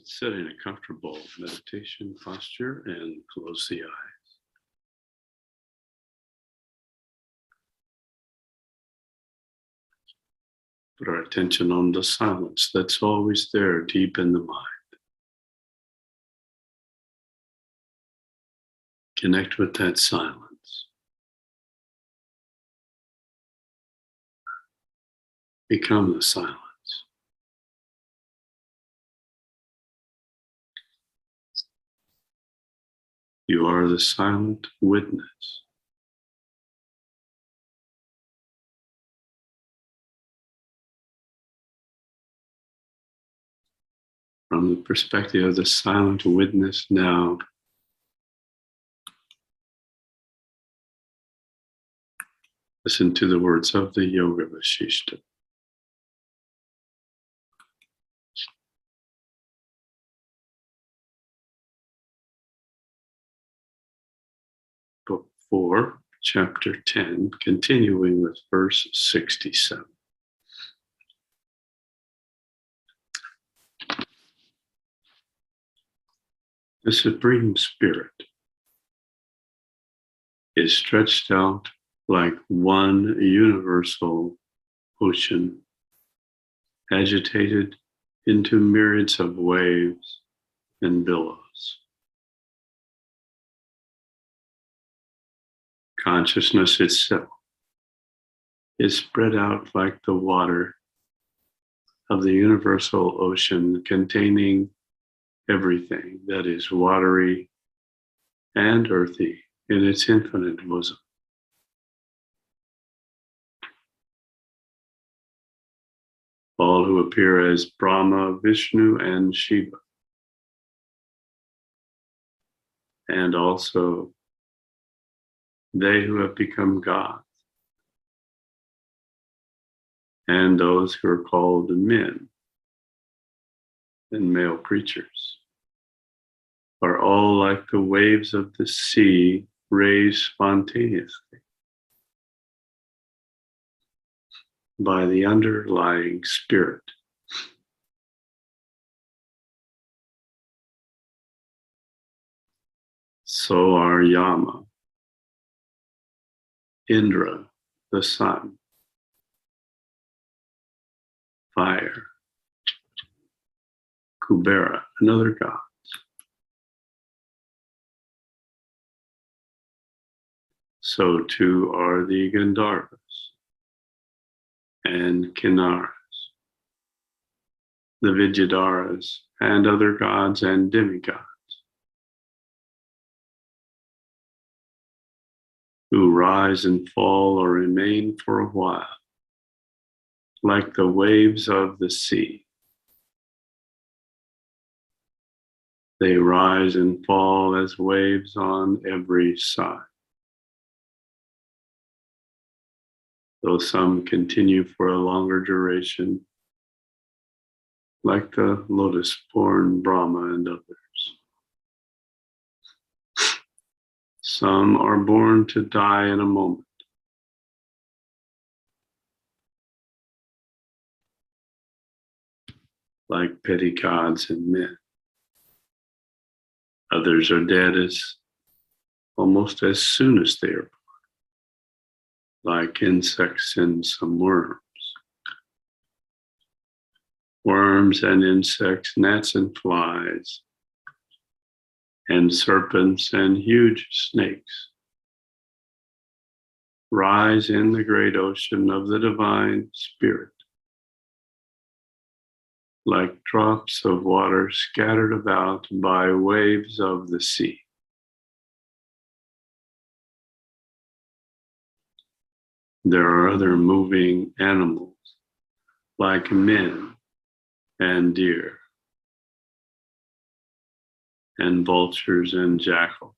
Sit in a comfortable meditation posture and close the eyes. Put our attention on the silence that's always there deep in the mind. Connect with that silence. Become the silence. You are the silent witness. From the perspective of the silent witness now, listen to the words of the Yoga Vasishta. Book 4, Chapter 10, continuing with verse 67. The Supreme Spirit is stretched out like one universal ocean, agitated into myriads of waves and billows. Consciousness itself is spread out like the water of the universal ocean, containing everything that is watery and earthy in its infinite bosom. All who appear as Brahma, Vishnu, and Shiva, and also they who have become gods, and those who are called men and male creatures, are all like the waves of the sea raised spontaneously by the underlying spirit. So are Yama, Indra, the sun, fire, Kubera, another god. So too are the Gandharvas and Kinnaras, the Vidyadharas, and other gods and demigods, who rise and fall or remain for a while, like the waves of the sea. They rise and fall as waves on every side. Though some continue for a longer duration, like the lotus-born Brahma and others. Some are born to die in a moment, like petty gods and men. Others are dead almost as soon as they are born, like insects and some worms. Worms and insects, gnats and flies, and serpents and huge snakes rise in the great ocean of the divine spirit, like drops of water scattered about by waves of the sea. There are other moving animals, like men and deer, and vultures and jackals,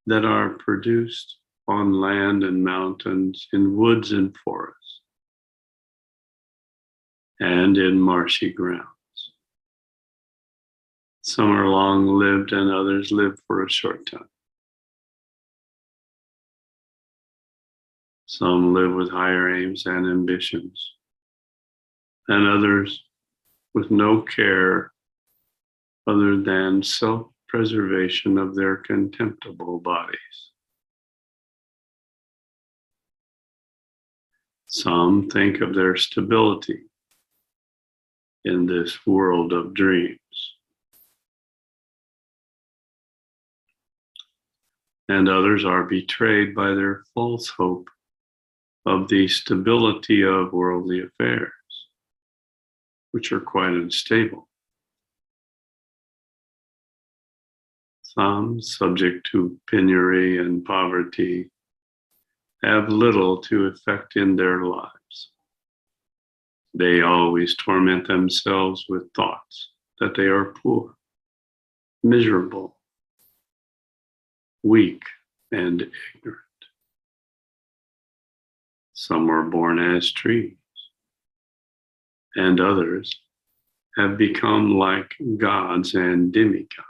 that are produced on land and mountains, in woods and forests, and in marshy grounds. Some are long-lived and others live for a short time. Some live with higher aims and ambitions, and others with no care other than self-preservation of their contemptible bodies. Some think of their stability in this world of dreams, and others are betrayed by their false hope of the stability of worldly affairs, which are quite unstable. Some, subject to penury and poverty, have little to effect in their lives. They always torment themselves with thoughts that they are poor, miserable, weak, and ignorant. Some were born as trees, and others have become like gods and demigods.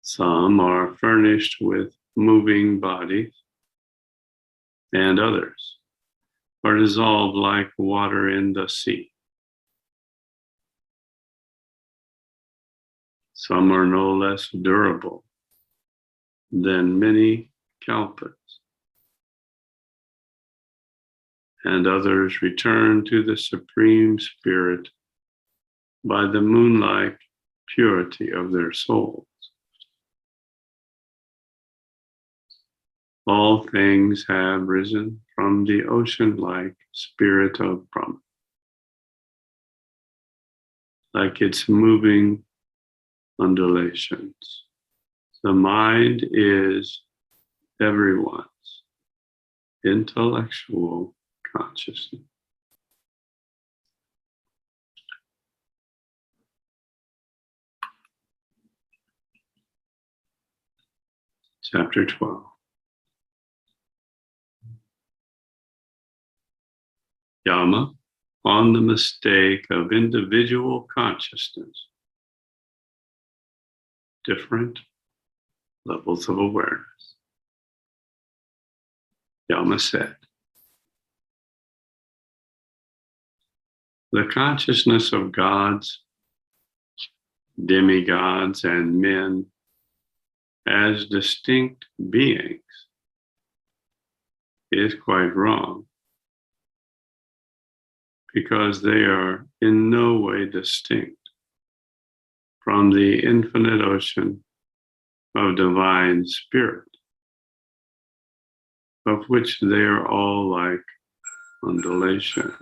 Some are furnished with moving bodies, and others are dissolved like water in the sea. Some are no less durable than many kalpas, and others return to the Supreme Spirit by the moonlike purity of their souls. All things have risen from the ocean-like spirit of Brahma, like its moving undulations. The mind is everyone's intellectual consciousness. Chapter 12. Yama on the mistake of individual consciousness. Different levels of awareness. Yama said, the consciousness of gods, demigods, and men as distinct beings is quite wrong, because they are in no way distinct from the infinite ocean of divine spirit, of which they are all like undulations.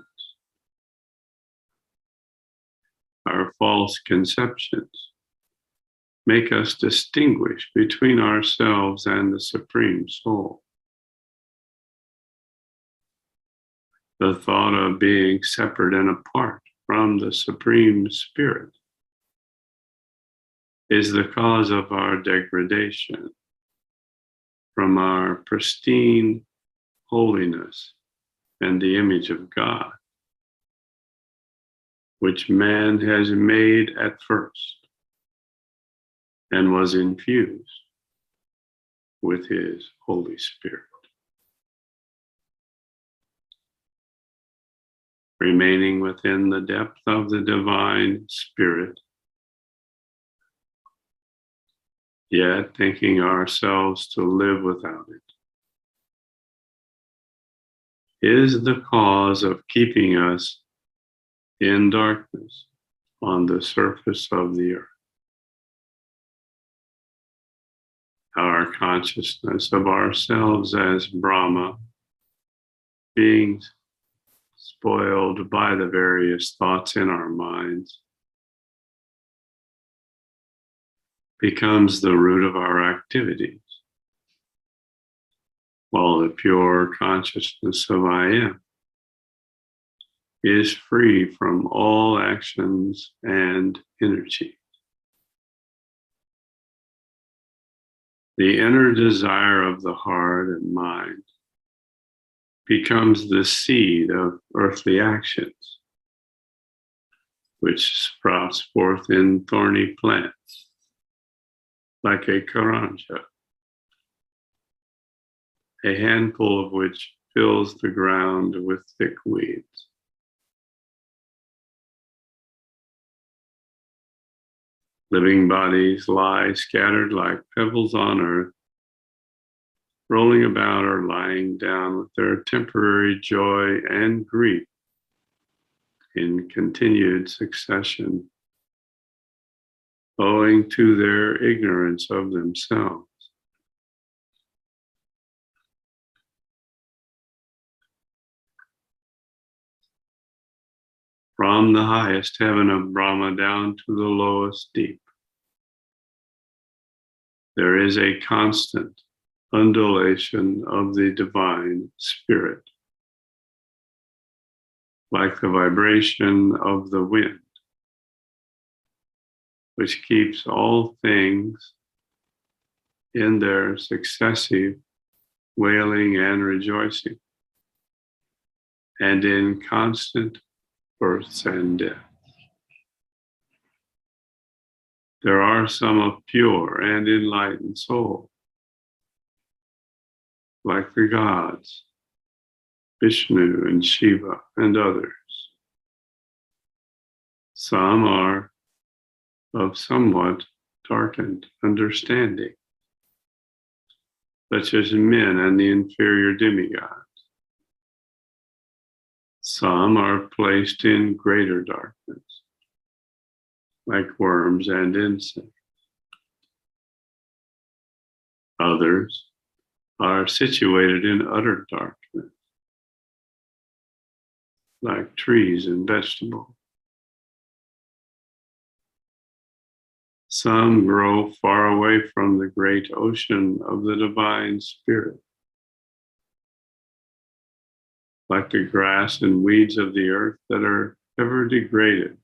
Our false conceptions make us distinguish between ourselves and the Supreme Soul. The thought of being separate and apart from the Supreme Spirit is the cause of our degradation from our pristine holiness and the image of God, which man has made at first and was infused with his Holy Spirit. Remaining within the depth of the divine spirit, yet thinking ourselves to live without it, is the cause of keeping us in darkness on the surface of the earth. Our consciousness of ourselves as Brahma, beings spoiled by the various thoughts in our minds, becomes the root of our activities, while the pure consciousness of I am is free from all actions and energy. The inner desire of the heart and mind becomes the seed of earthly actions, which sprouts forth in thorny plants, like a karanja, a handful of which fills the ground with thick weeds. Living bodies lie scattered like pebbles on earth, rolling about or lying down with their temporary joy and grief in continued succession, owing to their ignorance of themselves. From the highest heaven of Brahma down to the lowest deep, there is a constant undulation of the divine spirit, like the vibration of the wind, which keeps all things in their successive wailing and rejoicing, and in constant births and death. There are some of pure and enlightened soul, like the gods, Vishnu and Shiva and others. Some are of somewhat darkened understanding, such as men and the inferior demigods. Some are placed in greater darkness, like worms and insects. Others are situated in utter darkness, like trees and vegetables. Some grow far away from the great ocean of the divine spirit, like the grass and weeds of the earth that are ever degraded,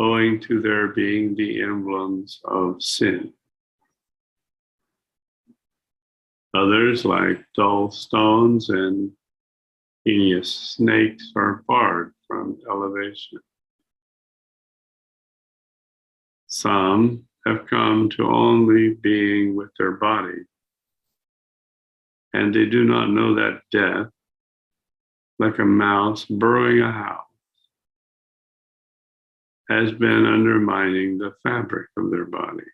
owing to their being the emblems of sin. Others, like dull stones and hideous snakes, are barred from elevation. Some have come to only being with their body, and they do not know that death, like a mouse burrowing a house, has been undermining the fabric of their body.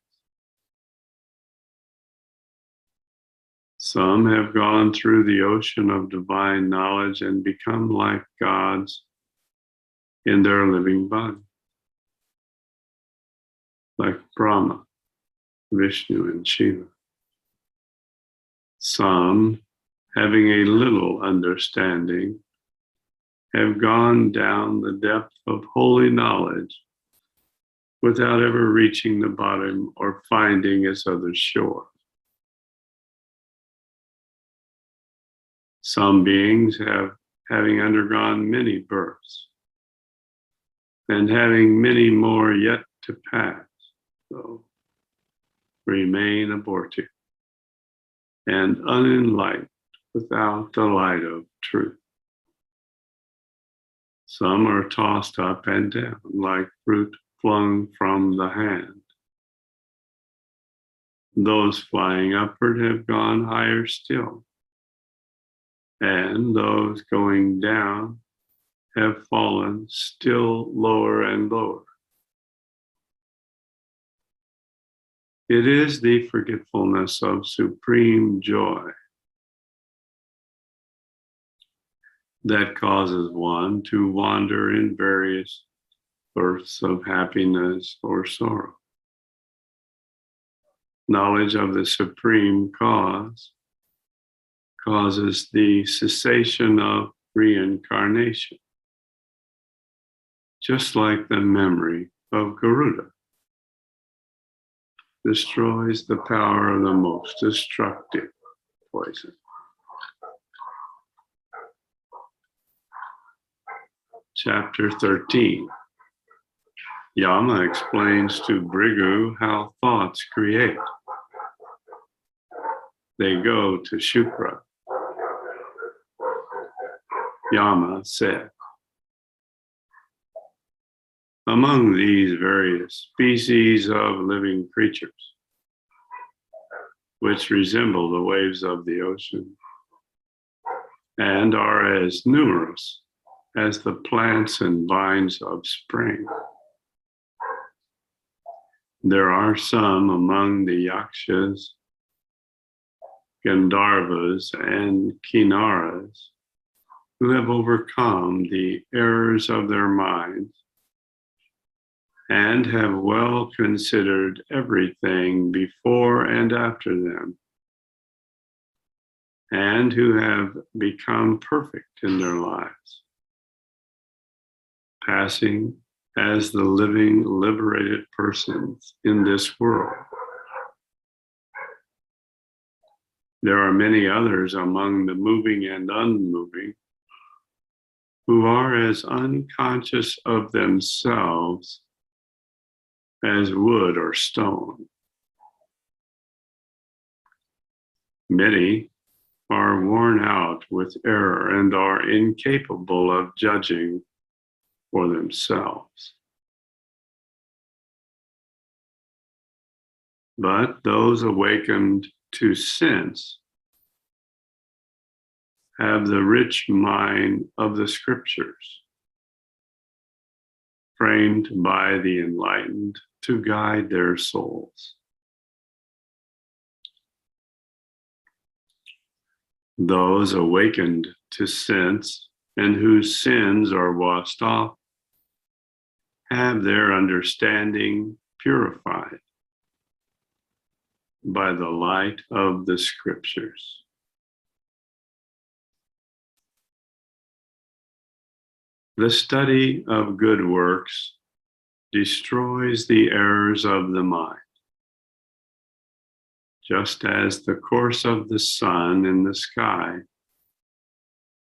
Some have gone through the ocean of divine knowledge and become like gods in their living body, like Brahma, Vishnu, and Shiva. Some, having a little understanding, have gone down the depth of holy knowledge without ever reaching the bottom or finding its other shore. Some beings having undergone many births and having many more yet to pass, so remain abortive and unenlightened without the light of truth. Some are tossed up and down like fruit flung from the hand. Those flying upward have gone higher still, and those going down have fallen still lower and lower. It is the forgetfulness of supreme joy that causes one to wander in various births of happiness or sorrow. Knowledge of the supreme cause causes the cessation of reincarnation, just like the memory of Garuda destroys the power of the most destructive poison. Chapter 13. Yama explains to Bhrigu how thoughts create. They go to Shukra. Yama said, among these various species of living creatures, which resemble the waves of the ocean and are as numerous as the plants and vines of spring, There are some among the Yakshas, Gandharvas, and Kinnaras who have overcome the errors of their minds and have well considered everything before and after them, and who have become perfect in their lives, passing as the living, liberated persons in this world. There are many others among the moving and unmoving who are as unconscious of themselves as wood or stone. Many are worn out with error and are incapable of judging for themselves. But those awakened to sense have the rich mind of the scriptures, framed by the enlightened to guide their souls. Those awakened to sense and whose sins are washed off have their understanding purified by the light of the scriptures. The study of good works destroys the errors of the mind, just as the course of the sun in the sky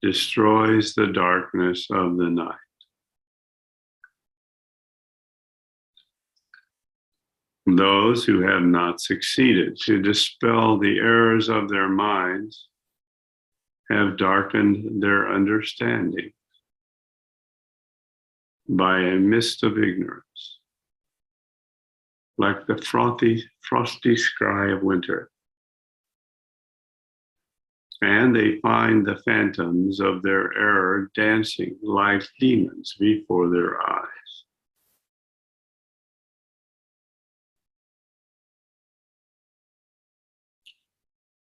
destroys the darkness of the night. Those who have not succeeded to dispel the errors of their minds have darkened their understanding by a mist of ignorance, like the frosty sky of winter. And they find the phantoms of their error dancing like demons before their eyes.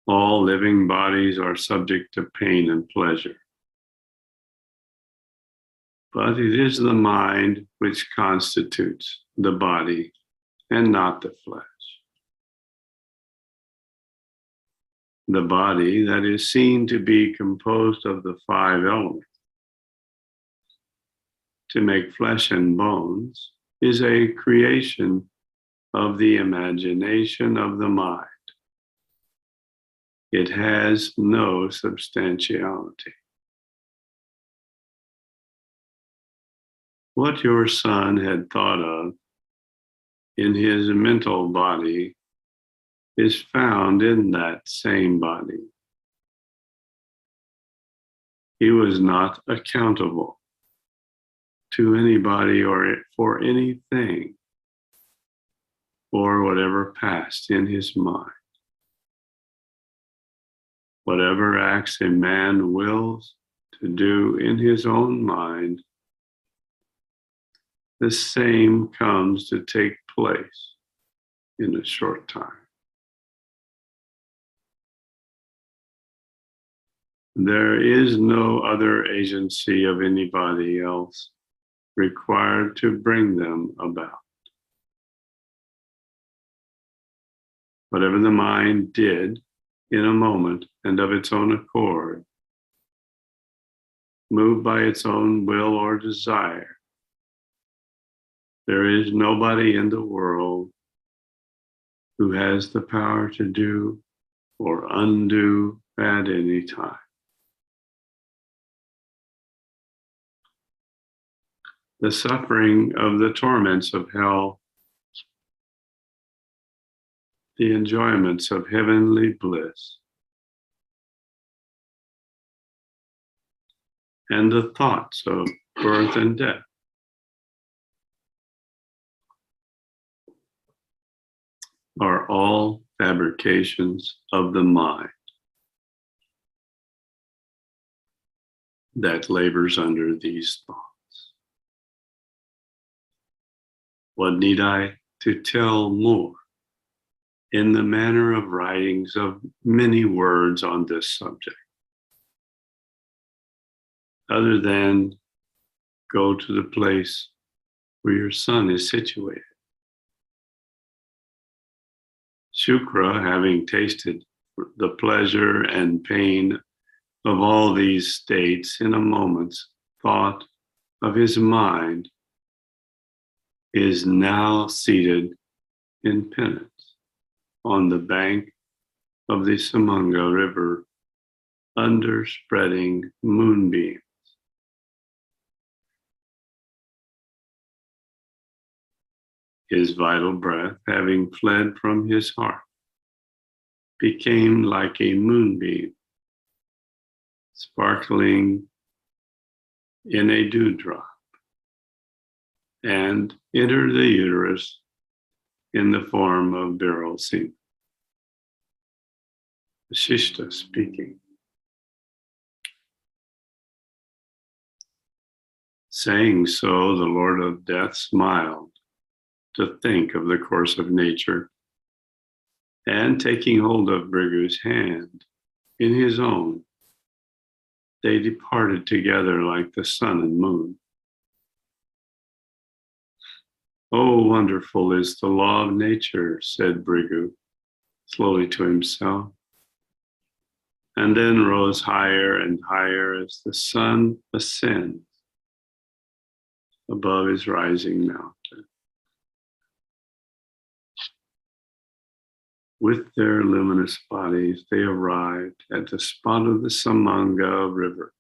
All living bodies are subject to pain and pleasure. But it is the mind which constitutes the body and not the flesh. The body that is seen to be composed of the 5 elements to make flesh and bones is a creation of the imagination of the mind. It has no substantiality. What your son had thought of in his mental body is found in that same body. He was not accountable to anybody or for anything or whatever passed in his mind. Whatever acts a man wills to do in his own mind, the same comes to take place in a short time. There is no other agency of anybody else required to bring them about. Whatever the mind did in a moment and of its own accord, moved by its own will or desire, there is nobody in the world who has the power to do or undo at any time. The suffering of the torments of hell, the enjoyments of heavenly bliss, and the thoughts of birth and death are all fabrications of the mind that labors under these thoughts. What need I to tell more in the manner of writings of many words on this subject, other than go to the place where your son is situated. Shukra, having tasted the pleasure and pain of all these states in a moment's thought of his mind, is now seated in penance on the bank of the Samanga River under spreading moonbeams. His vital breath, having fled from his heart, became like a moonbeam, sparkling in a dewdrop, and entered the uterus in the form of virile semen. Vashishta speaking. Saying so, the Lord of Death smiled to think of the course of nature, and taking hold of Bhrigu's hand in his own, they departed together like the sun and moon. Oh, wonderful is the law of nature, said Bhrigu slowly to himself, and then rose higher and higher as the sun ascends above his rising mountain. With their luminous bodies, they arrived at the spot of the Samanga River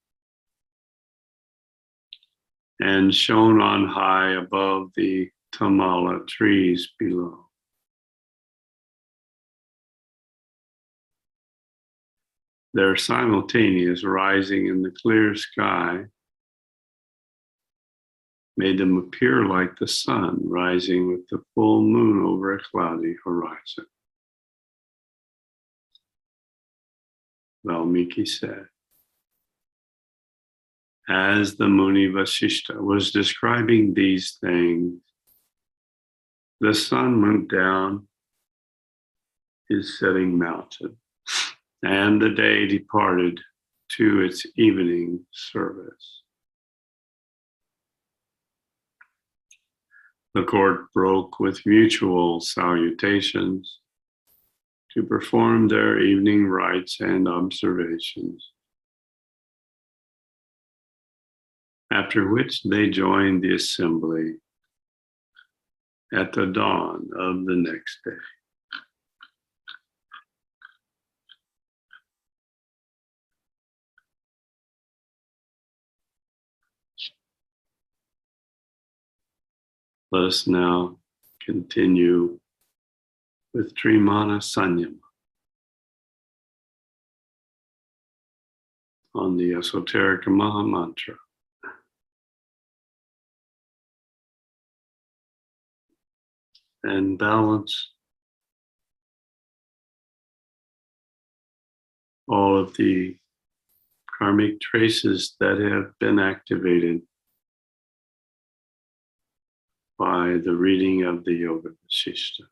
and shone on high above the Tamala trees below. Their simultaneous rising in the clear sky made them appear like the sun rising with the full moon over a cloudy horizon. Valmiki said, as the Muni Vasishta was describing these things, the sun went down his setting mountain, and the day departed to its evening service. The court broke with mutual salutations to perform their evening rites and observations, after which they joined the assembly at the dawn of the next day. Let us now continue with Trimana Sanyama on the Esoteric Mahamantra. And balance all of the karmic traces that have been activated by the reading of the Yoga Vasishta.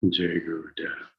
Jai Gurudev.